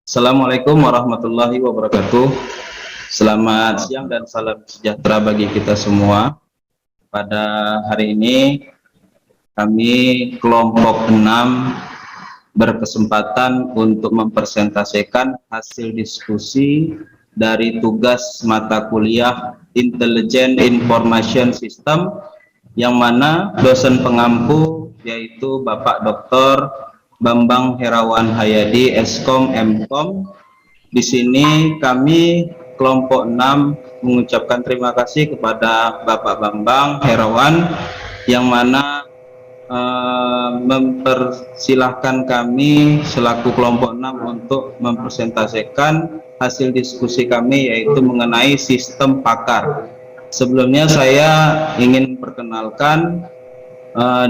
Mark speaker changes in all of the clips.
Speaker 1: Assalamualaikum warahmatullahi wabarakatuh. Selamat siang dan salam sejahtera bagi kita semua. Pada hari ini kami kelompok 6 berkesempatan untuk mempresentasikan hasil diskusi dari tugas mata kuliah Intelligent Information System, yang mana dosen pengampu yaitu Bapak Dr. Bambang Herawan Hayadi, Eskom Mkom. Di sini kami kelompok 6 mengucapkan terima kasih kepada Bapak Bambang Herawan yang mana mempersilahkan kami selaku kelompok 6 untuk mempresentasikan hasil diskusi kami, yaitu mengenai sistem pakar. Sebelumnya saya ingin perkenalkan,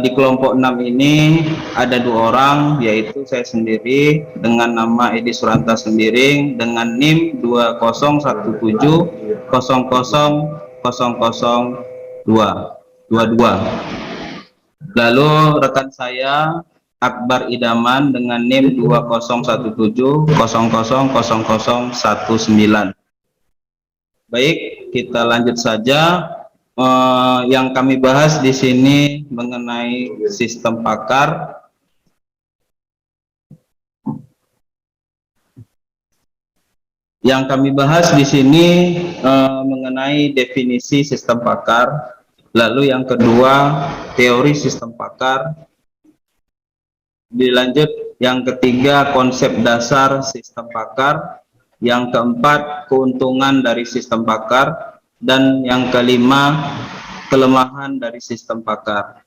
Speaker 1: di kelompok 6 ini ada 2 orang, yaitu saya sendiri dengan nama Edi Suranta Sembiring dengan NIM 2017000022. Lalu rekan saya Akbar Idaman dengan NIM 2017000019. Baik, kita lanjut saja. Yang kami bahas di sini mengenai sistem pakar. Yang kami bahas di sini mengenai definisi sistem pakar. Lalu yang kedua, teori sistem pakar. Dilanjut yang ketiga, konsep dasar sistem pakar. Yang keempat, keuntungan dari sistem pakar. Dan yang kelima, kelemahan dari sistem pakar.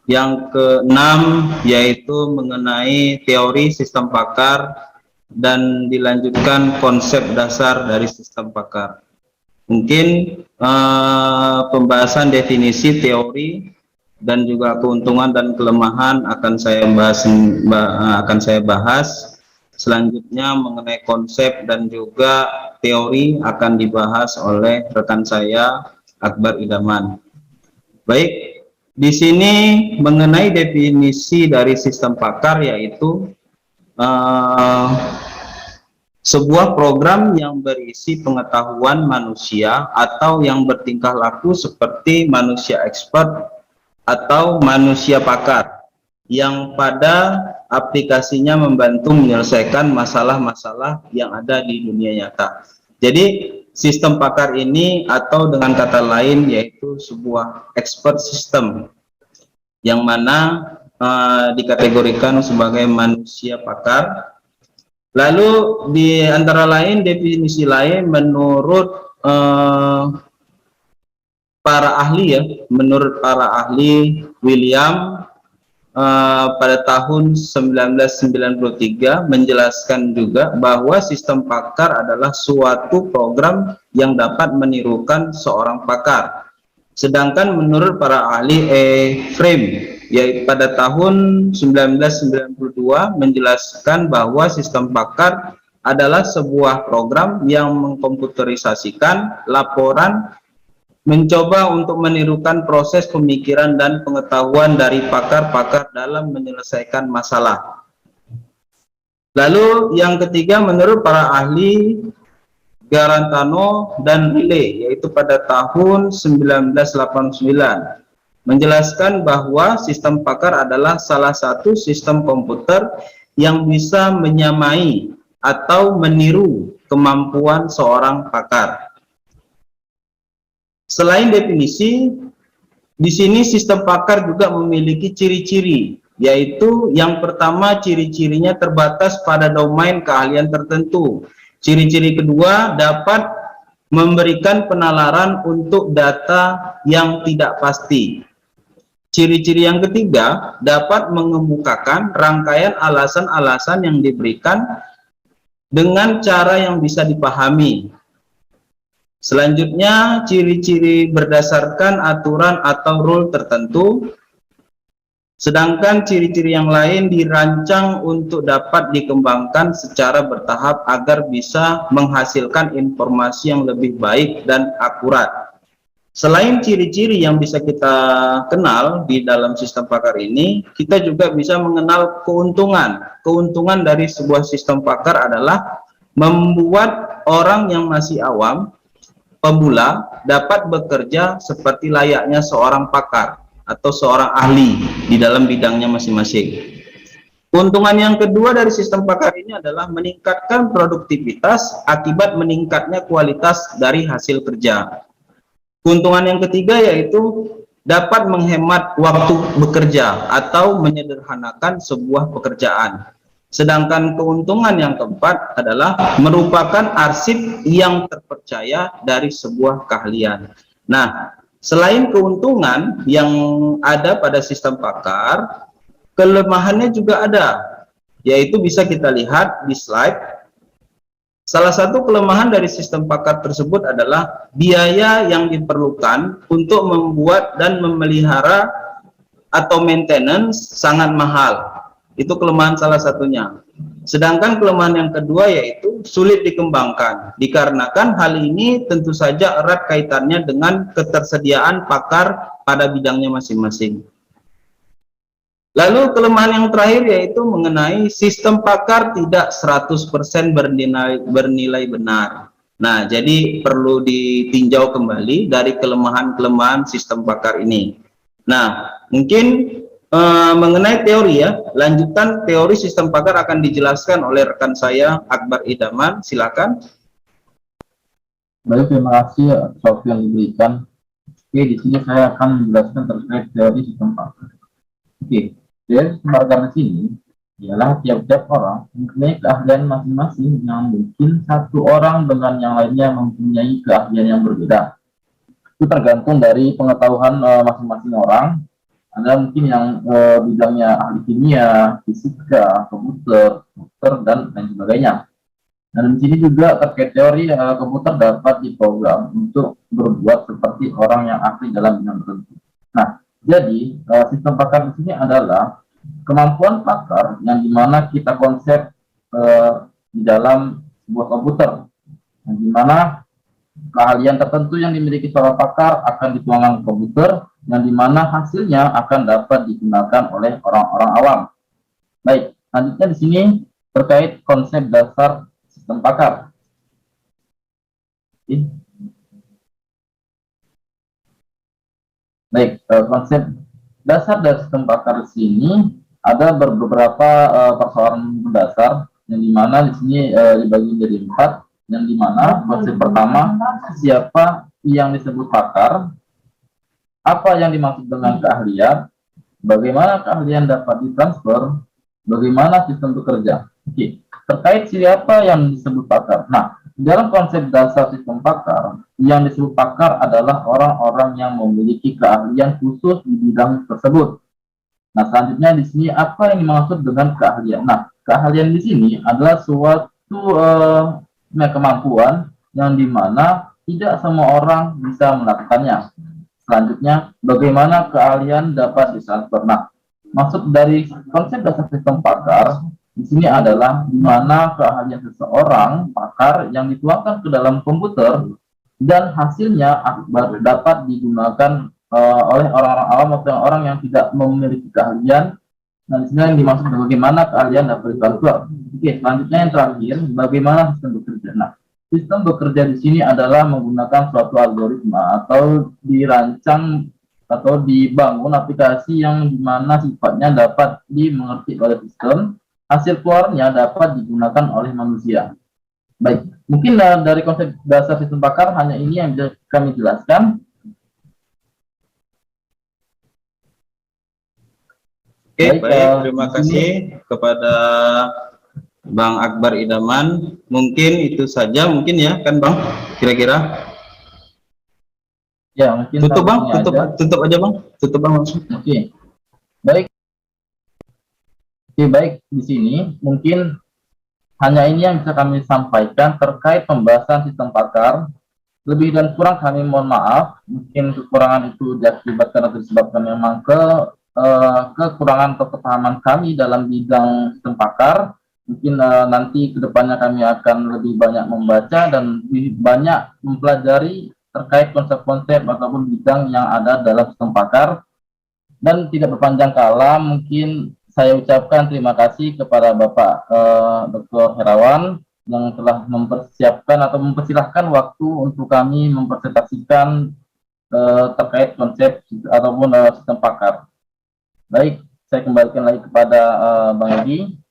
Speaker 1: Yang keenam yaitu mengenai teori sistem pakar, dan dilanjutkan konsep dasar dari sistem pakar. Mungkin pembahasan definisi, teori, dan juga keuntungan dan kelemahan akan saya bahas. Selanjutnya mengenai konsep dan juga teori akan dibahas oleh rekan saya Akbar Idaman. Baik, di sini mengenai definisi dari sistem pakar, yaitu sebuah program yang berisi pengetahuan manusia atau yang bertingkah laku seperti manusia expert atau manusia pakar, yang pada aplikasinya membantu menyelesaikan masalah-masalah yang ada di dunia nyata. Jadi sistem pakar ini, atau dengan kata lain, yaitu sebuah expert system yang mana dikategorikan sebagai manusia pakar. Lalu di antara lain, definisi lain menurut para ahli, ya, menurut para ahli William pada tahun 1993 menjelaskan juga bahwa sistem pakar adalah suatu program yang dapat menirukan seorang pakar. Sedangkan menurut para ahli Frame, yaitu pada tahun 1992 menjelaskan bahwa sistem pakar adalah sebuah program yang mengkomputerisasikan laporan, mencoba untuk menirukan proses pemikiran dan pengetahuan dari pakar-pakar dalam menyelesaikan masalah. Lalu yang ketiga, menurut para ahli Garantano dan Riley, yaitu pada tahun 1989, menjelaskan bahwa sistem pakar adalah salah satu sistem komputer yang bisa menyamai atau meniru kemampuan seorang pakar. Selain definisi, di sini sistem pakar juga memiliki ciri-ciri, yaitu yang pertama, ciri-cirinya terbatas pada domain keahlian tertentu. Ciri-ciri kedua, dapat memberikan penalaran untuk data yang tidak pasti. Ciri-ciri yang ketiga, dapat mengemukakan rangkaian alasan-alasan yang diberikan dengan cara yang bisa dipahami. Selanjutnya, ciri-ciri berdasarkan aturan atau rule tertentu. Sedangkan ciri-ciri yang lain dirancang untuk dapat dikembangkan secara bertahap agar bisa menghasilkan informasi yang lebih baik dan akurat. Selain ciri-ciri yang bisa kita kenal di dalam sistem pakar ini, kita juga bisa mengenal keuntungan. Keuntungan dari sebuah sistem pakar adalah membuat orang yang masih awam, pemula, dapat bekerja seperti layaknya seorang pakar atau seorang ahli di dalam bidangnya masing-masing. Keuntungan yang kedua dari sistem pakar ini adalah meningkatkan produktivitas akibat meningkatnya kualitas dari hasil kerja. Keuntungan yang ketiga yaitu dapat menghemat waktu bekerja atau menyederhanakan sebuah pekerjaan. Sedangkan keuntungan yang keempat adalah merupakan arsip yang terpercaya dari sebuah keahlian. Nah, selain keuntungan yang ada pada sistem pakar, kelemahannya juga ada, yaitu bisa kita lihat di slide. Salah satu kelemahan dari sistem pakar tersebut adalah biaya yang diperlukan untuk membuat dan memelihara atau maintenance sangat mahal. Itu kelemahan salah satunya. Sedangkan kelemahan yang kedua yaitu sulit dikembangkan. Dikarenakan hal ini tentu saja erat kaitannya dengan ketersediaan pakar pada bidangnya masing-masing. Lalu kelemahan yang terakhir yaitu mengenai sistem pakar tidak 100% bernilai benar. Nah, jadi perlu ditinjau kembali dari kelemahan-kelemahan sistem pakar ini. Nah, mungkin mengenai teori ya, lanjutan teori sistem pakar akan dijelaskan oleh rekan saya Akbar Idaman, silakan.
Speaker 2: Baik, terima kasih atas waktu yang diberikan. Oke, di sini saya akan menjelaskan terkait teori sistem pakar. Oke, teori sistem pakar di sini ialah tiap-tiap orang mempunyai keahlian masing-masing yang mungkin satu orang dengan yang lainnya mempunyai keahlian yang berbeda. Itu tergantung dari pengetahuan masing-masing orang. Ada mungkin yang bidangnya ahli kimia, fisika, komputer, dokter, dan lain sebagainya. Dan di sini juga terkait teori komputer dapat diprogram untuk berbuat seperti orang yang ahli dalam bidang tertentu. Nah, jadi sistem pakar di sini adalah kemampuan pakar yang dimana kita konsep di dalam sebuah komputer, yang dimana keahlian tertentu yang dimiliki seorang pakar akan dituangkan ke komputer, yang dimana hasilnya akan dapat digunakan oleh orang-orang awam. Baik, selanjutnya di sini terkait konsep dasar sistem pakar. Baik, konsep dasar dari sistem pakar di sini ada beberapa persoalan mendasar, yang dimana di sini dibagi menjadi 4, yang dimana konsep pertama, siapa yang disebut pakar, apa yang dimaksud dengan keahlian, bagaimana keahlian dapat ditransfer, bagaimana sistem bekerja. Oke, terkait siapa yang disebut pakar. Nah, dalam konsep dasar sistem pakar, yang disebut pakar adalah orang-orang yang memiliki keahlian khusus di bidang tersebut. Nah, selanjutnya di sini apa yang dimaksud dengan keahlian? Nah, keahlian di sini adalah suatu kemampuan yang dimana tidak semua orang bisa melakukannya. Selanjutnya, bagaimana keahlian dapat ditransfer. Nah, maksud dari konsep dasar sistem pakar di sini adalah di mana keahlian seseorang pakar yang dituangkan ke dalam komputer dan hasilnya dapat digunakan oleh orang-orang awam atau orang yang tidak memiliki keahlian. Nah, di sini yang dimaksud bagaimana keahlian dapat ditransfer. Oke, selanjutnya yang terakhir, bagaimana sistem bekerja. Nah, sistem bekerja di sini adalah menggunakan suatu algoritma atau dirancang atau dibangun aplikasi yang dimana sifatnya dapat dimengerti oleh sistem, hasil keluarnya dapat digunakan oleh manusia. Baik, mungkin dari konsep dasar sistem pakar hanya ini yang bisa kami jelaskan.
Speaker 1: Oke, baik, terima kasih kepada Bang Akbar Idaman. Mungkin itu saja, mungkin ya kan Bang, kira-kira.
Speaker 2: Ya, mungkin
Speaker 1: tutup Bang, tutup aja Bang, tutup Bang langsung.
Speaker 2: Oke, baik. Oke, baik, di sini mungkin hanya ini yang bisa kami sampaikan terkait pembahasan sistem pakar. Lebih dan kurang kami mohon maaf, mungkin kekurangan itu diakibatkan atau disebabkan memang kekurangan kepahaman kami dalam bidang sistem pakar. Mungkin nanti kedepannya kami akan lebih banyak membaca dan lebih banyak mempelajari terkait konsep-konsep ataupun bidang yang ada dalam sistem pakar. Dan tidak berpanjang kala, mungkin saya ucapkan terima kasih kepada Bapak Dr. Herawan yang telah mempersiapkan atau mempersilahkan waktu untuk kami mempresentasikan terkait konsep ataupun sistem pakar. Baik, saya kembalikan lagi kepada Bang Edi.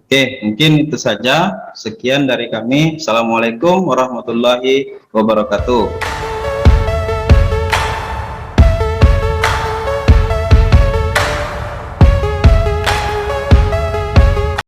Speaker 1: Oke, mungkin itu saja. Sekian dari kami. Assalamualaikum warahmatullahi wabarakatuh.